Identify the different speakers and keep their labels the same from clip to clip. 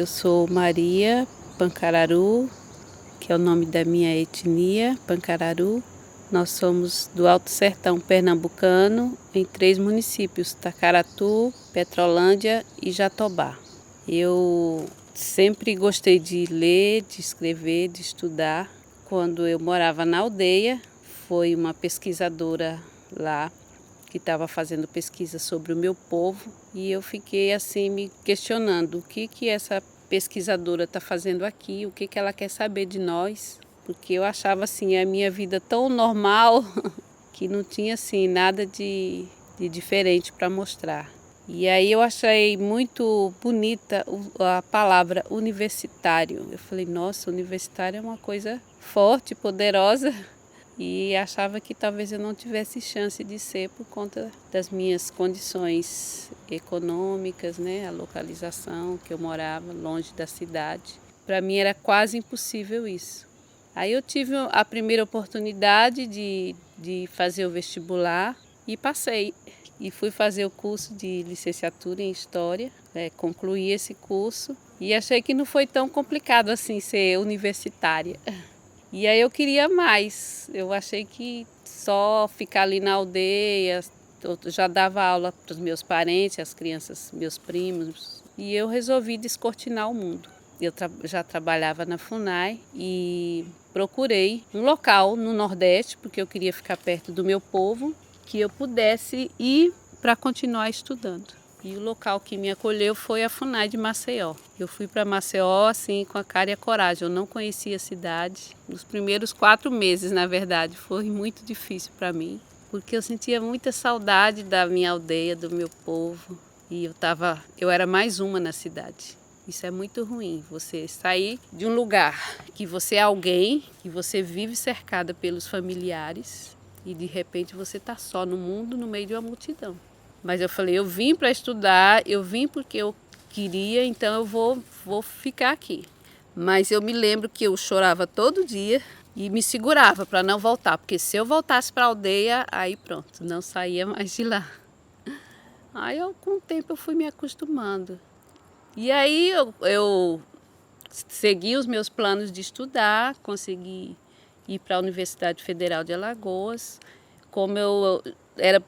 Speaker 1: Eu sou Maria Pancararu, que é o nome da minha etnia, Pancararu. Nós somos do Alto Sertão Pernambucano, em 3 municípios, Tacaratu, Petrolândia e Jatobá. Eu sempre gostei de ler, de escrever, de estudar. Quando eu morava na aldeia, foi uma pesquisadora lá que estava fazendo pesquisa sobre o meu povo e eu fiquei assim me questionando o que essa pesquisadora está fazendo aqui, o que ela quer saber de nós, porque eu achava assim a minha vida tão normal que não tinha assim nada de diferente para mostrar. E aí eu achei muito bonita a palavra universitário. Eu falei, nossa, universitário é uma coisa forte, poderosa. E achava que talvez eu não tivesse chance de ser por conta das minhas condições econômicas, né? A localização, que eu morava longe da cidade. Para mim era quase impossível isso. Aí eu tive a primeira oportunidade de fazer o vestibular e passei. E fui fazer o curso de licenciatura em História, concluí esse curso e achei que não foi tão complicado assim ser universitária. E aí eu queria mais, eu achei que só ficar ali na aldeia, eu já dava aula para os meus parentes, as crianças, meus primos, e eu resolvi descortinar o mundo. Eu já trabalhava na FUNAI e procurei um local no Nordeste, porque eu queria ficar perto do meu povo, que eu pudesse ir para continuar estudando. E o local que me acolheu foi a FUNAI de Maceió. Eu fui para Maceió assim com a cara e a coragem. Eu não conhecia a cidade. Nos primeiros 4 meses, na verdade, foi muito difícil para mim, porque eu sentia muita saudade da minha aldeia, do meu povo. E eu era mais uma na cidade. Isso é muito ruim, você sair de um lugar que você é alguém, que você vive cercada pelos familiares e de repente você está só no mundo, no meio de uma multidão. Mas eu falei, eu vim para estudar, eu vim porque eu queria, então eu vou ficar aqui. Mas eu me lembro que eu chorava todo dia e me segurava para não voltar, porque se eu voltasse para a aldeia, aí pronto, não saía mais de lá. Aí com o tempo eu fui me acostumando. E aí eu segui os meus planos de estudar, consegui ir para a Universidade Federal de Alagoas. Como eu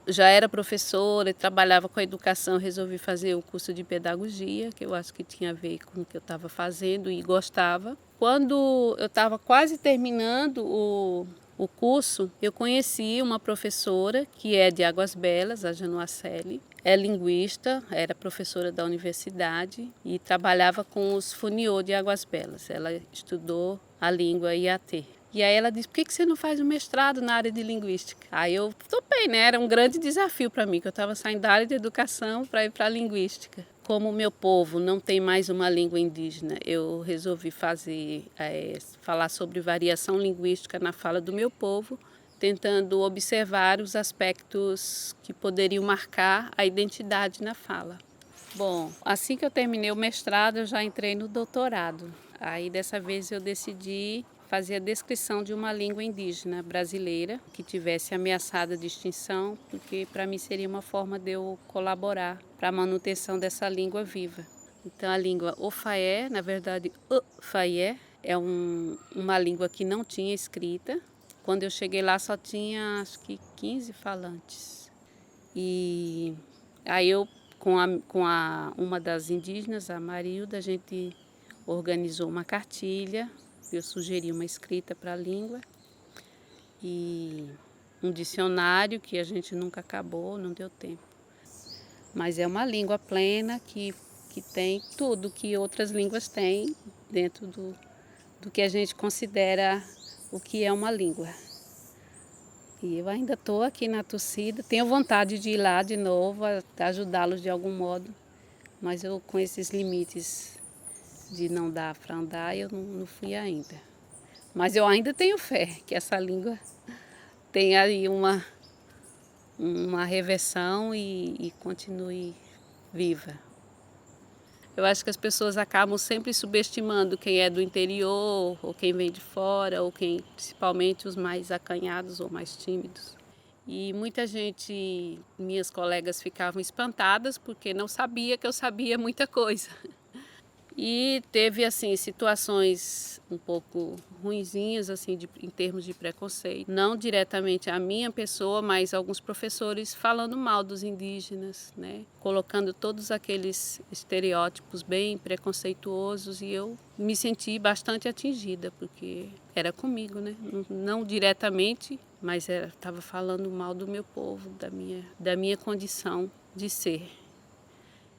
Speaker 1: já era professora e trabalhava com a educação, resolvi fazer o curso de pedagogia, que eu acho que tinha a ver com o que eu estava fazendo e gostava. Quando eu estava quase terminando o curso, eu conheci uma professora que é de Águas Belas, a Januacelli. É linguista, era professora da universidade e trabalhava com os funiô de Águas Belas. Ela estudou a língua IAT. E aí ela disse, por que você não faz um mestrado na área de linguística? Aí eu topei, né? Era um grande desafio para mim, que eu estava saindo da área de educação para ir para a linguística. Como o meu povo não tem mais uma língua indígena, eu resolvi falar sobre variação linguística na fala do meu povo, tentando observar os aspectos que poderiam marcar a identidade na fala. Bom, assim que eu terminei o mestrado, eu já entrei no doutorado. Aí dessa vez eu decidi fazer a descrição de uma língua indígena brasileira que tivesse ameaçada de extinção, porque para mim seria uma forma de eu colaborar para a manutenção dessa língua viva. Então a língua Ofaé, na verdade Ofaé, é uma língua que não tinha escrita. Quando eu cheguei lá só tinha acho que 15 falantes. E aí eu com uma das indígenas, a Marilda, a gente organizou uma cartilha, eu sugeri uma escrita para a língua e um dicionário que a gente nunca acabou, não deu tempo. Mas é uma língua plena que tem tudo que outras línguas têm dentro do que a gente considera o que é uma língua. E eu ainda estou aqui na torcida, tenho vontade de ir lá de novo, ajudá-los de algum modo, mas eu com esses limites de não dar para andar, eu não fui ainda. Mas eu ainda tenho fé que essa língua tem aí uma reversão e continue viva. Eu acho que as pessoas acabam sempre subestimando quem é do interior, ou quem vem de fora, ou principalmente os mais acanhados ou mais tímidos. E muita gente, minhas colegas, ficavam espantadas porque não sabia que eu sabia muita coisa. E teve assim situações um pouco ruinzinhas assim em termos de preconceito, não diretamente a minha pessoa, mas alguns professores falando mal dos indígenas, né? Colocando todos aqueles estereótipos bem preconceituosos, e eu me senti bastante atingida porque era comigo, né? Não diretamente, mas estava falando mal do meu povo, da minha condição de ser.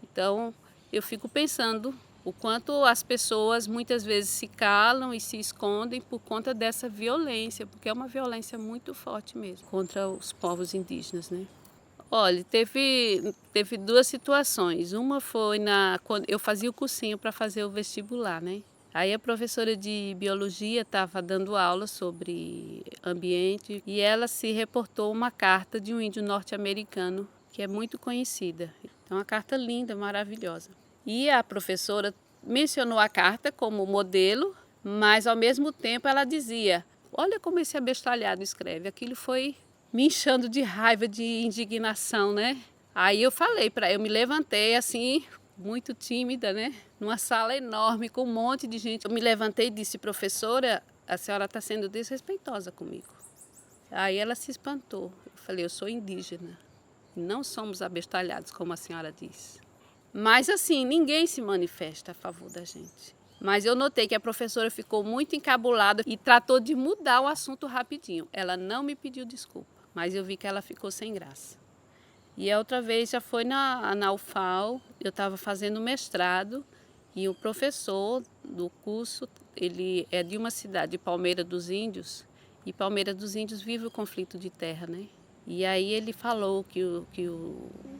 Speaker 1: Então, eu fico pensando o quanto as pessoas muitas vezes se calam e se escondem por conta dessa violência, porque é uma violência muito forte mesmo contra os povos indígenas, né? Olha, teve duas situações. Uma foi quando eu fazia o cursinho para fazer o vestibular, né? Aí a professora de biologia estava dando aula sobre ambiente e ela se reportou uma carta de um índio norte-americano que é muito conhecida. É uma carta linda, maravilhosa. E a professora mencionou a carta como modelo, mas ao mesmo tempo ela dizia: olha como esse abestalhado escreve. Aquilo foi me inchando de raiva, de indignação, né? Aí eu me levantei assim, muito tímida, né? Numa sala enorme com um monte de gente. Eu me levantei e disse: professora, a senhora está sendo desrespeitosa comigo. Aí ela se espantou. Eu falei: eu sou indígena. Não somos abestalhados, como a senhora diz. Mas assim, ninguém se manifesta a favor da gente. Mas eu notei que a professora ficou muito encabulada e tratou de mudar o assunto rapidinho. Ela não me pediu desculpa, mas eu vi que ela ficou sem graça. E a outra vez já foi na UFAL, eu estava fazendo mestrado e o professor do curso, ele é de uma cidade, de Palmeira dos Índios, e Palmeira dos Índios vive o conflito de terra, né? E aí ele falou que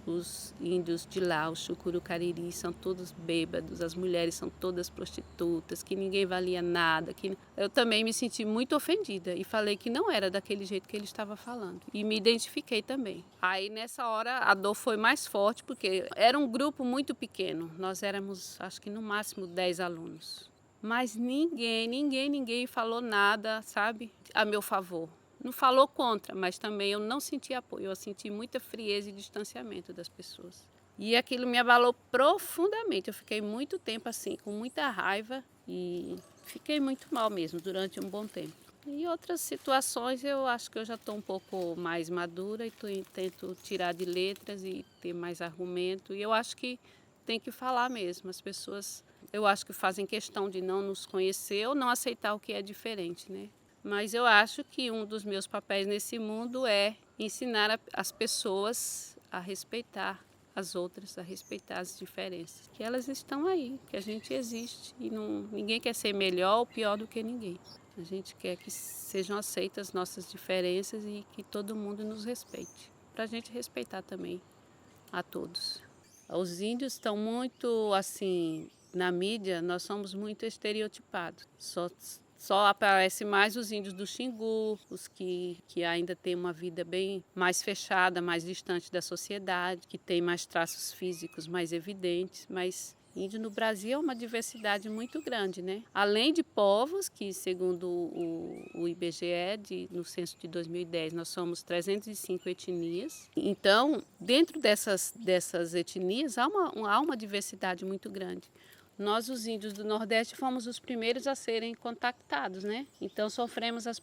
Speaker 1: os índios de lá, os Chucuru-Cariri, são todos bêbados, as mulheres são todas prostitutas, que ninguém valia nada. Eu também me senti muito ofendida e falei que não era daquele jeito que ele estava falando. E me identifiquei também. Aí nessa hora a dor foi mais forte, porque era um grupo muito pequeno. Nós éramos, acho que no máximo 10 alunos. Mas ninguém falou nada, sabe, a meu favor. Não falou contra, mas também eu não senti apoio. Eu senti muita frieza e distanciamento das pessoas. E aquilo me abalou profundamente. Eu fiquei muito tempo assim, com muita raiva, e fiquei muito mal mesmo durante um bom tempo. Em outras situações eu acho que eu já estou um pouco mais madura e tento tirar de letras e ter mais argumento. E eu acho que tem que falar mesmo. As pessoas, eu acho que fazem questão de não nos conhecer ou não aceitar o que é diferente, né? Mas eu acho que um dos meus papéis nesse mundo é ensinar as pessoas a respeitar as outras, a respeitar as diferenças. Que elas estão aí, que a gente existe e ninguém quer ser melhor ou pior do que ninguém. A gente quer que sejam aceitas nossas diferenças e que todo mundo nos respeite. Para a gente respeitar também a todos. Os índios estão muito assim, na mídia, nós somos muito estereotipados. Só aparece mais os índios do Xingu, os que ainda têm uma vida bem mais fechada, mais distante da sociedade, que tem mais traços físicos mais evidentes, mas índio no Brasil é uma diversidade muito grande, né? Além de povos, que segundo o IBGE, no censo de 2010, nós somos 305 etnias. Então, dentro dessas etnias, há uma diversidade muito grande. Nós, os índios do Nordeste, fomos os primeiros a serem contactados, né? Então sofremos os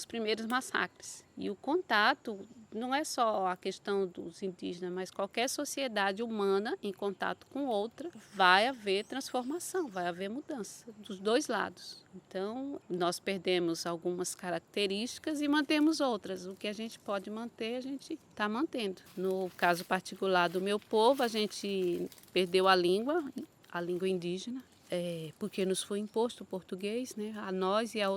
Speaker 1: primeiros massacres. E o contato não é só a questão dos indígenas, mas qualquer sociedade humana em contato com outra, vai haver transformação, vai haver mudança dos dois lados. Então nós perdemos algumas características e mantemos outras. O que a gente pode manter, a gente está mantendo. No caso particular do meu povo, a gente perdeu a língua indígena, porque nos foi imposto o português, né, a nós e a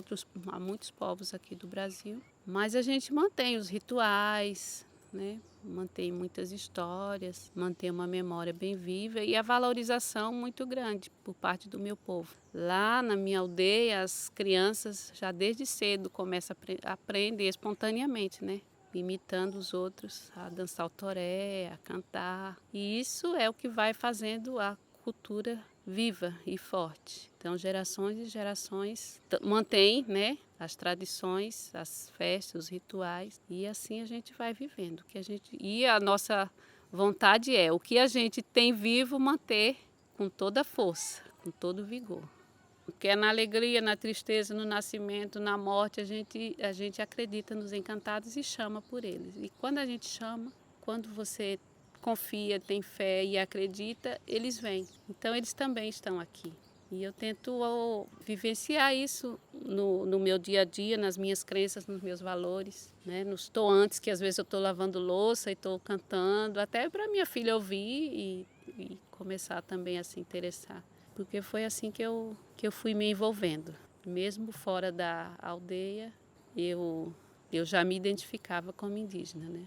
Speaker 1: muitos povos aqui do Brasil. Mas a gente mantém os rituais, né, mantém muitas histórias, mantém uma memória bem viva e a valorização muito grande por parte do meu povo. Lá na minha aldeia, as crianças já desde cedo começam a aprender espontaneamente, né? Imitando os outros, a dançar o toré, a cantar. E isso é o que vai fazendo a cultura viva e forte. Então, gerações e gerações mantêm, né, as tradições, as festas, os rituais, e assim a gente vai vivendo. E a nossa vontade é o que a gente tem vivo manter com toda a força, com todo vigor. Porque é na alegria, na tristeza, no nascimento, na morte, a gente acredita nos encantados e chama por eles. E quando a gente chama, quando você confia, tem fé e acredita, eles vêm. Então eles também estão aqui. E eu tento vivenciar isso no meu dia a dia, nas minhas crenças, nos meus valores, né? Nos toantes, que às vezes eu estou lavando louça e estou cantando, até para minha filha ouvir e começar também a se interessar. Porque foi assim que eu fui me envolvendo. Mesmo fora da aldeia, eu já me identificava como indígena, né?